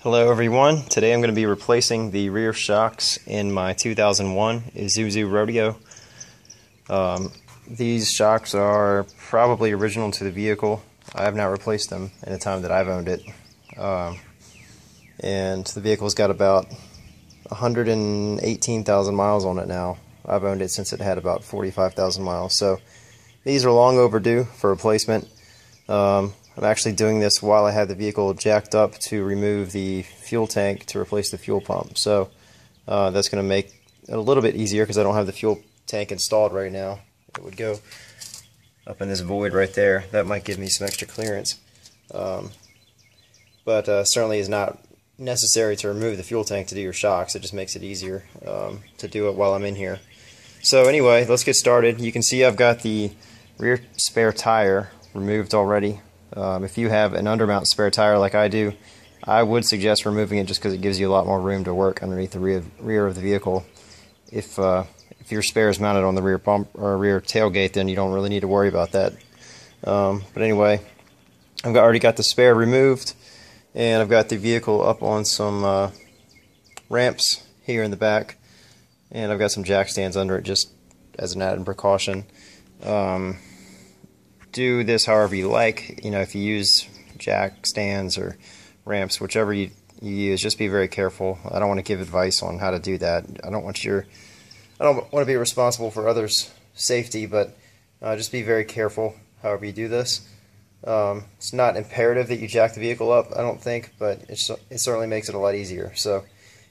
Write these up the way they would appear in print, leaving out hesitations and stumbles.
Hello everyone, today I'm going to be replacing the rear shocks in my 2001 Isuzu Rodeo. These shocks are probably original to the vehicle. I have not replaced them in the time that I've owned it. And the vehicle's got about 118,000 miles on it now. I've owned it since it had about 45,000 miles. So these are long overdue for replacement. I'm actually doing this while I have the vehicle jacked up to remove the fuel tank to replace the fuel pump. So that's going to make it a little bit easier because I don't have the fuel tank installed right now. It would go up in this void right there. That might give me some extra clearance. But certainly is not necessary to remove the fuel tank to do your shocks. It just makes it easier to do it while I'm in here. So anyway, let's get started. You can see I've got the rear spare tire removed already. If you have an undermount spare tire like I do, I would suggest removing it just because it gives you a lot more room to work underneath the rear of the vehicle. If your spare is mounted on the rear bump or rear tailgate, then you don't really need to worry about that. But anyway, I've already got the spare removed, and I've got the vehicle up on some ramps here in the back, and I've got some jack stands under it just as an added precaution. Do this however you like. You know, if you use jack stands or ramps, whichever you use, just be very careful. I don't want to give advice on how to do that. I don't want to be responsible for others' safety, but just be very careful however you do this. It's not imperative that you jack the vehicle up, I don't think, but it certainly makes it a lot easier. So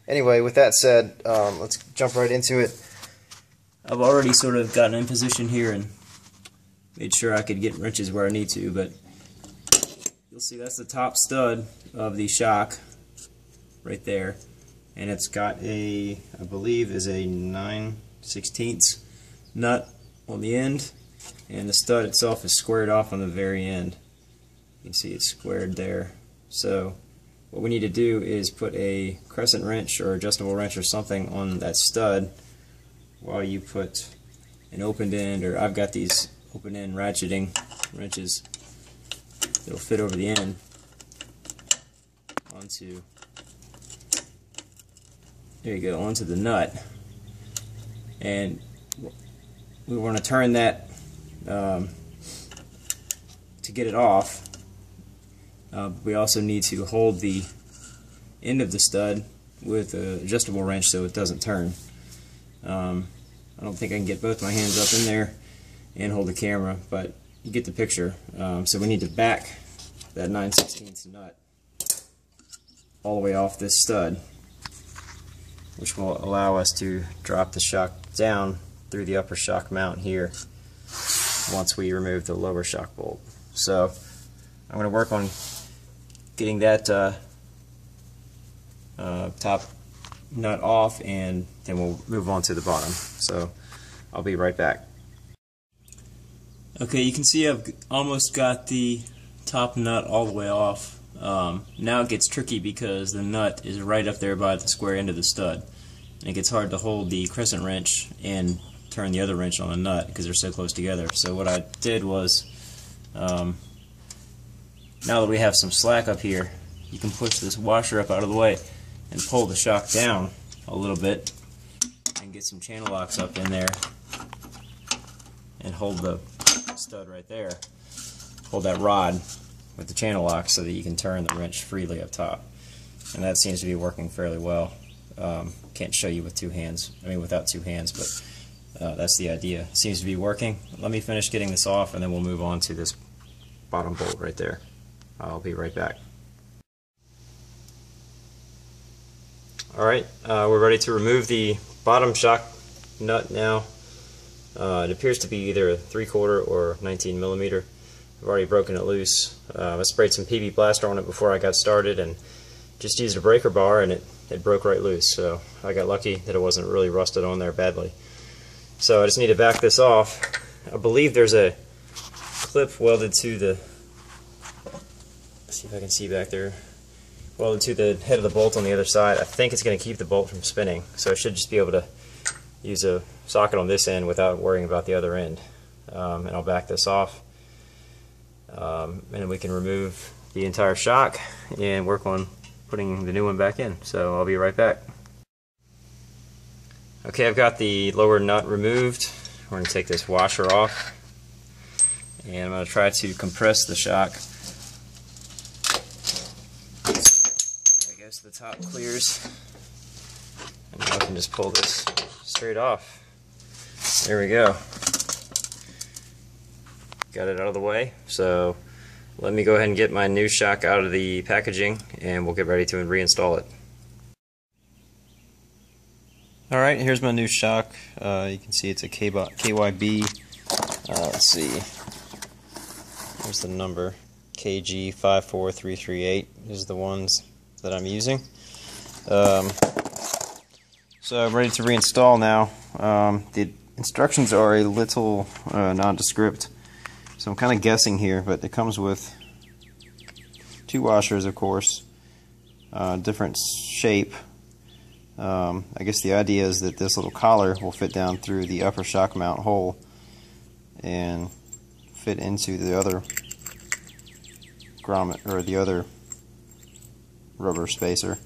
anyway, with that said, let's jump right into it. I've already sort of gotten in position here and made sure I could get wrenches where I need to, but you'll see that's the top stud of the shock right there, and it's got a, I believe is a 9/16 nut on the end, and the stud itself is squared off on the very end. You can see it's squared there. So what we need to do is put a crescent wrench or adjustable wrench or something on that stud while you put an opened end, or I've got these open end ratcheting wrenches that'll fit over the end onto, there you go, onto the nut, and we want to turn that to get it off. We also need to hold the end of the stud with an adjustable wrench so it doesn't turn. I don't think I can get both my hands up in there and hold the camera, but you get the picture. So we need to back that 9/16 nut all the way off this stud, which will allow us to drop the shock down through the upper shock mount here once we remove the lower shock bolt. So I'm going to work on getting that top nut off, and then we'll move on to the bottom. So I'll be right back. Okay, you can see I've almost got the top nut all the way off. Now it gets tricky because the nut is right up there by the square end of the stud, and it gets hard to hold the crescent wrench and turn the other wrench on the nut because they're so close together. So what I did was, now that we have some slack up here, you can push this washer up out of the way and pull the shock down a little bit and get some channel locks up in there and hold the stud right there. Hold that rod with the channel lock so that you can turn the wrench freely up top, and that seems to be working fairly well. Can't show you with two hands, I mean without two hands, but that's the idea. It seems to be working. Let me finish getting this off and then we'll move on to this bottom bolt right there. I'll be right back. Alright, we're ready to remove the bottom shock nut now. It appears to be either a 3/4 or 19 millimeter. I've already broken it loose. I sprayed some PB Blaster on it before I got started and just used a breaker bar, and it broke right loose. So I got lucky that it wasn't really rusted on there badly. So I just need to back this off. I believe there's a clip welded to the, let's see if I can see back there, welded to the head of the bolt on the other side. I think it's going to keep the bolt from spinning, so I should just be able to use a socket on this end without worrying about the other end. And I'll back this off, and then we can remove the entire shock and work on putting the new one back in. So I'll be right back. Okay, I've got the lower nut removed. We're going to take this washer off, and I'm going to try to compress the shock. I guess the top clears, and now I can just pull this straight off. There we go. Got it out of the way. So let me go ahead and get my new shock out of the packaging, and we'll get ready to reinstall it. Alright, here's my new shock. You can see it's a KYB. Let's see. Here's the number. KG54338 is the ones that I'm using. So I'm ready to reinstall now. The instructions are a little nondescript, so I'm kind of guessing here, but it comes with 2 washers, of course, different shape. I guess the idea is that this little collar will fit down through the upper shock mount hole and fit into the other grommet, or the other rubber spacer.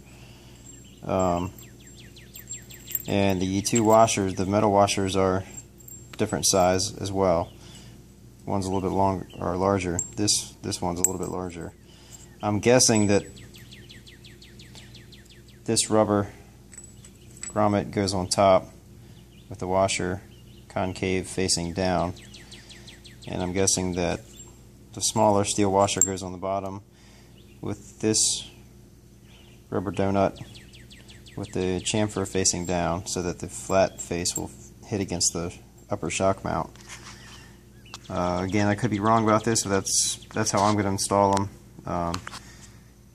And the 2 washers, the metal washers, are different size as well. One's a little bit longer or larger. This one's a little bit larger. I'm guessing that this rubber grommet goes on top with the washer concave facing down, and I'm guessing that the smaller steel washer goes on the bottom with this rubber donut with the chamfer facing down, so that the flat face will hit against the upper shock mount. Again, I could be wrong about this, but that's how I'm going to install them.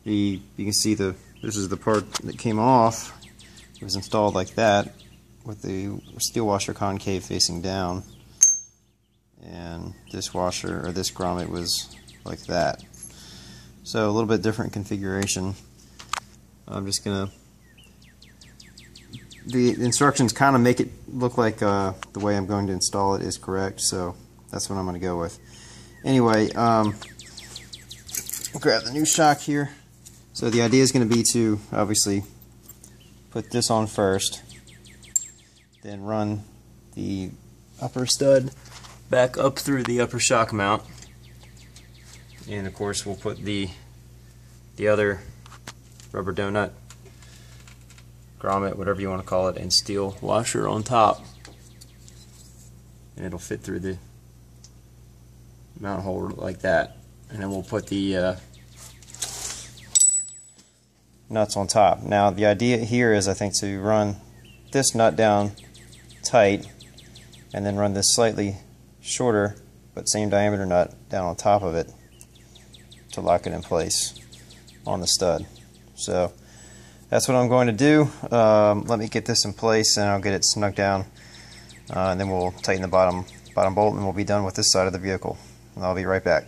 You can see this is the part that came off. It was installed like that, with the steel washer concave facing down, and this washer, or this grommet, was like that. So a little bit different configuration. I'm just gonna, the instructions kind of make it look like the way I'm going to install it is correct, so that's what I'm going to go with. Anyway, I'll grab the new shock here. So the idea is going to be to obviously put this on first, then run the upper stud back up through the upper shock mount, and of course we'll put the other rubber donut, grommet, whatever you want to call it, and steel washer on top, and it'll fit through the mount hole like that. And then we'll put the nuts on top. Now the idea here is, I think, to run this nut down tight and then run this slightly shorter but same diameter nut down on top of it to lock it in place on the stud. So that's what I'm going to do. Let me get this in place and I'll get it snugged down, and then we'll tighten the bottom bolt, and we'll be done with this side of the vehicle. And I'll be right back.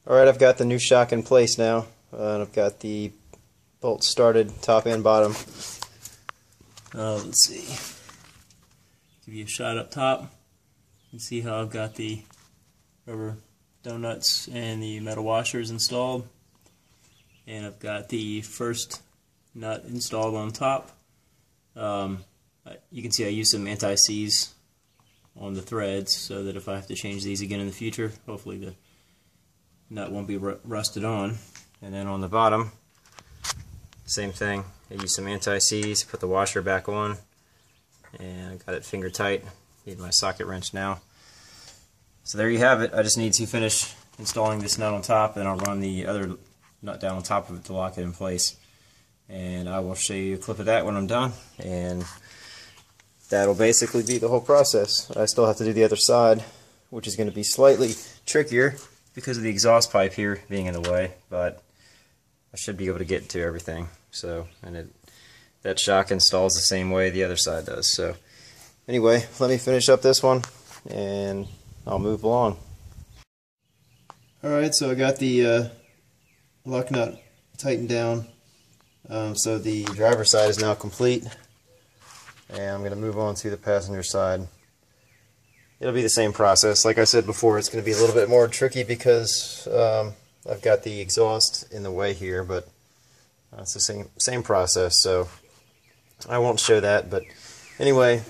Alright, I've got the new shock in place now, and I've got the bolts started, top and bottom. Let's see. Give you a shot up top. You can see how I've got the rubber donuts and the metal washers installed. And I've got the first nut installed on top. You can see I use some anti-seize on the threads, so that if I have to change these again in the future, hopefully the nut won't be rusted on. And then on the bottom, same thing. I use some anti-seize, put the washer back on, and I got it finger tight. Need my socket wrench now. So there you have it. I just need to finish installing this nut on top, and I'll run the other nut down on top of it to lock it in place. And I will show you a clip of that when I'm done, and that'll basically be the whole process. I still have to do the other side, which is going to be slightly trickier because of the exhaust pipe here being in the way, but I should be able to get to everything. So, and that shock installs the same way the other side does. So anyway, let me finish up this one and I'll move along. Alright, so I got the lock nut tightened down. So the driver's side is now complete, and I'm going to move on to the passenger side. It'll be the same process. Like I said before, it's going to be a little bit more tricky because I've got the exhaust in the way here, but it's the same process, so I won't show that. But anyway,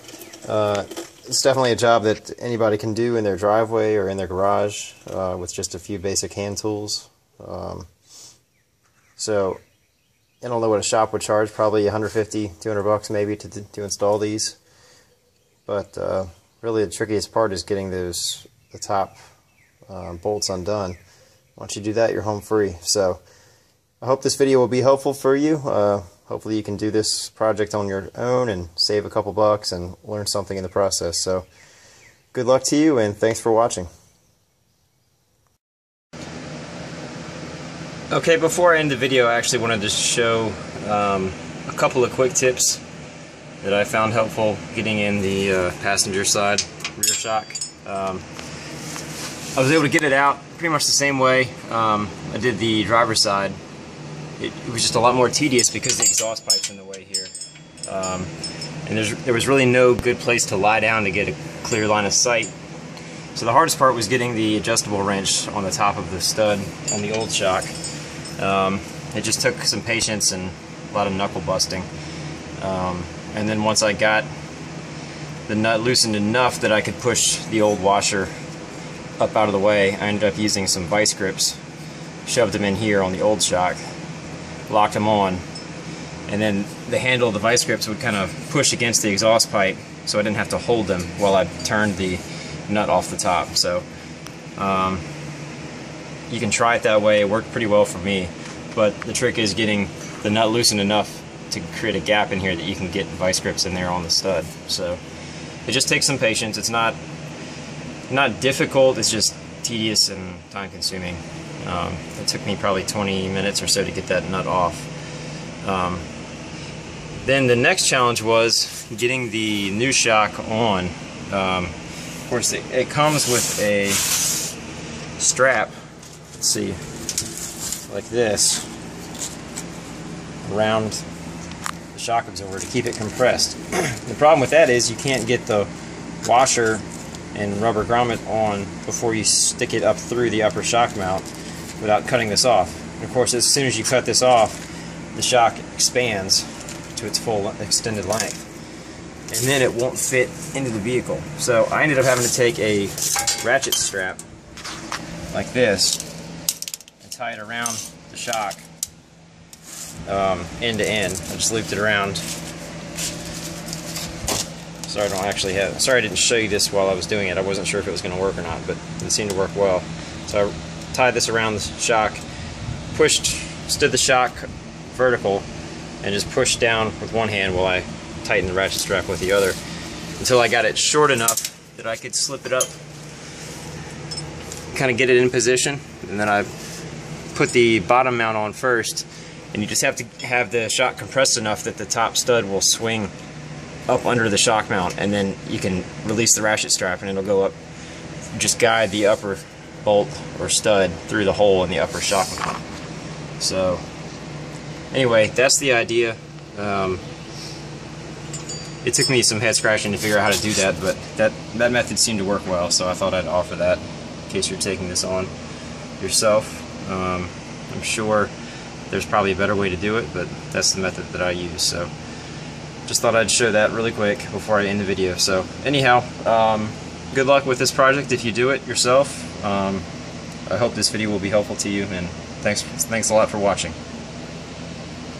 it's definitely a job that anybody can do in their driveway or in their garage with just a few basic hand tools. So I don't know what a shop would charge, probably $150, $200 maybe to install these. But really the trickiest part is getting the top bolts undone. Once you do that, you're home free. So I hope this video will be helpful for you. Hopefully you can do this project on your own and save a couple bucks and learn something in the process. So good luck to you, and thanks for watching. Okay, before I end the video, I actually wanted to show a couple of quick tips that I found helpful getting in the passenger side rear shock. I was able to get it out pretty much the same way I did the driver's side. It was just a lot more tedious because the exhaust pipe's in the way here. And there was really no good place to lie down to get a clear line of sight. So the hardest part was getting the adjustable wrench on the top of the stud on the old shock. It just took some patience and a lot of knuckle busting. And then once I got the nut loosened enough that I could push the old washer up out of the way, I ended up using some vice grips, shoved them in here on the old shock, locked them on, and then the handle of the vice grips would kind of push against the exhaust pipe so I didn't have to hold them while I turned the nut off the top. So you can try it that way. It worked pretty well for me, but the trick is getting the nut loosened enough to create a gap in here that you can get vice grips in there on the stud. So it just takes some patience. It's not difficult, it's just tedious and time consuming. It took me probably 20 minutes or so to get that nut off. Then the next challenge was getting the new shock on. Of course it comes with a strap, let's see, like this, around the shock absorber to keep it compressed. The problem with that is you can't get the washer and rubber grommet on before you stick it up through the upper shock mount without cutting this off. And of course, as soon as you cut this off, the shock expands to its full extended length, and then it won't fit into the vehicle. So I ended up having to take a ratchet strap like this and tie it around the shock end to end. I just looped it around. Sorry, I didn't show you this while I was doing it. I wasn't sure if it was going to work or not, but it seemed to work well. So I tied this around the shock, stood the shock vertical, and just pushed down with one hand while I tightened the ratchet strap with the other until I got it short enough that I could slip it up, kind of get it in position, and then I put the bottom mount on first, and you just have to have the shock compressed enough that the top stud will swing up under the shock mount, and then you can release the ratchet strap and it'll go up. Just guide the upper bolt or stud through the hole in the upper shock mount. So anyway, that's the idea. It took me some head scratching to figure out how to do that, but that method seemed to work well, so I thought I'd offer that in case you're taking this on yourself. I'm sure there's probably a better way to do it, but that's the method that I use. So just thought I'd show that really quick before I end the video. So anyhow, good luck with this project if you do it yourself. I hope this video will be helpful to you, and thanks a lot for watching.